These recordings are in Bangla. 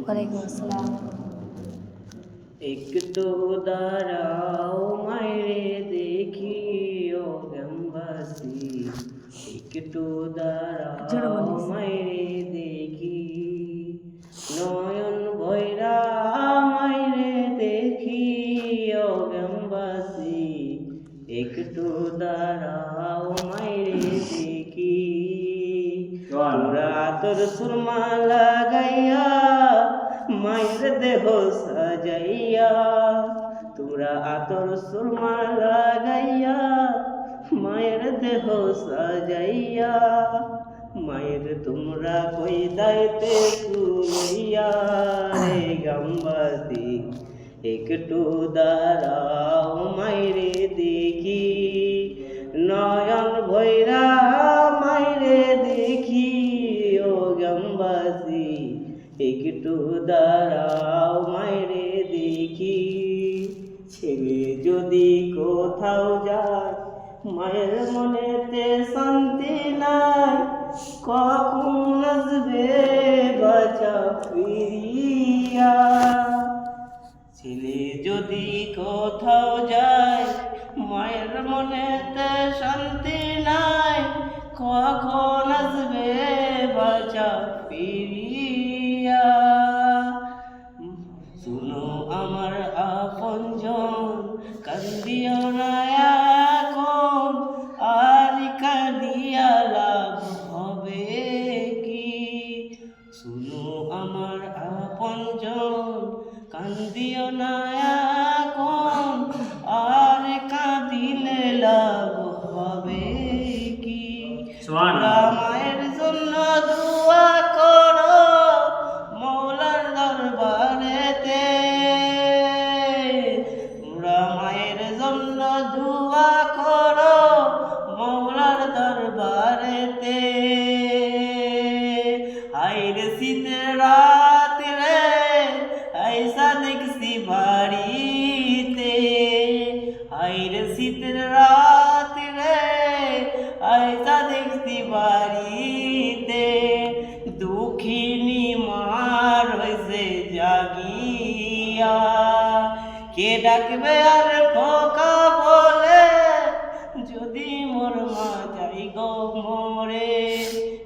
ওয়ালাইকুম আসসালাম। একটু দাঁড়াও মাইরে দেখি ও গ্রামবাসী, একটু জোরে দাঁড়াও বলিস। মাইরে দেখি, নয়ন ভৈরা মাইরে দেখি ও গ্রামবাসী, একটু দাঁড়াও মাইরে দেখি। তোরা তোর সুরমা লাগাইয়া মায়ের দেহ সাজাইয়া, তোরা আতর সুরমা লাগাইয়া মায়ের দেহ সাজাইয়া, মায়ের তোমরা কই দাইতে কুলইয়া রে গ্রামবাসী, একটু দাঁড়াও মাইরে দেখি, নয়ন ভৈরা মাইরে দেখি ও গ্রামবাসী, একটু দাঁড়াও মাইরে দেখি। ছেলে যদি কোথাও যায় মায়ের মনেতে শান্তি নাই, কখন আসবে বাঁচা ফিরিয়া। ছেলে যদি কোথাও যায় মায়ের মনেতে শান্তি নাই, কখন আসবে বাঁচা ফিরিয়া। শুনো আমার আপনজন, কান্দিও না এখন, আর কাঁদিয়া লাভ হবে কি। শুনো আমার আপনজন, কান্দিও না এখন, আর কাঁদিলে লাভ হবে কি। মায়ের জন্য দোয়া করো মৌলার দরবারেতে, তোমরা মায়ের জন্য দোয়া করো মৌলার দরবারেতে। আইরে শীতের রাত রে আইসা দেখছি বাড়িতে, আইরে শীতের রাত রে আইসা দেখছি বাড়িতে, দুঃখিনী মার হইছে জাগিয়া। কে ডাকবে আর খোকা বলে যদি মোর মা যাই গো মরে,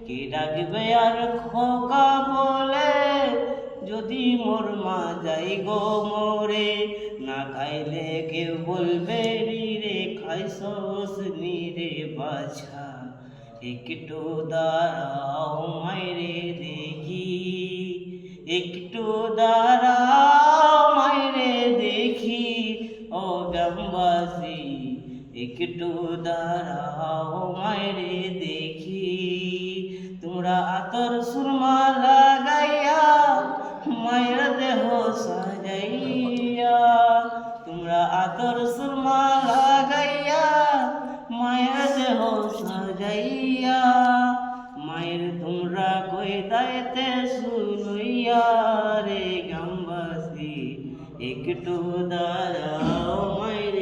কে ডাকবে আর খোকা বলে যদি মোর মা যাই গো মরে। না খাইলে কেউ বলবে রে খাইছস নি রে বাছা, একটু দাঁড়াও মাইরে দেখি, একটু দাঁড়াও মাইরে দেখি ও গ্রামবাসী, একটু দাঁড়াও মাইরে দেখি। তোমরা আতর সুরমা লাগাইয়া মায়ের দেহ সাজাইয়া, তোমরা আতর সুরমা লাগাইয়া মায়ের দেহ সাজাইয়া, মায়ের তোমরা কই দাইতে শুনইয়া রে গ্রামবাসী, একটু দাঁড়াও মায়ের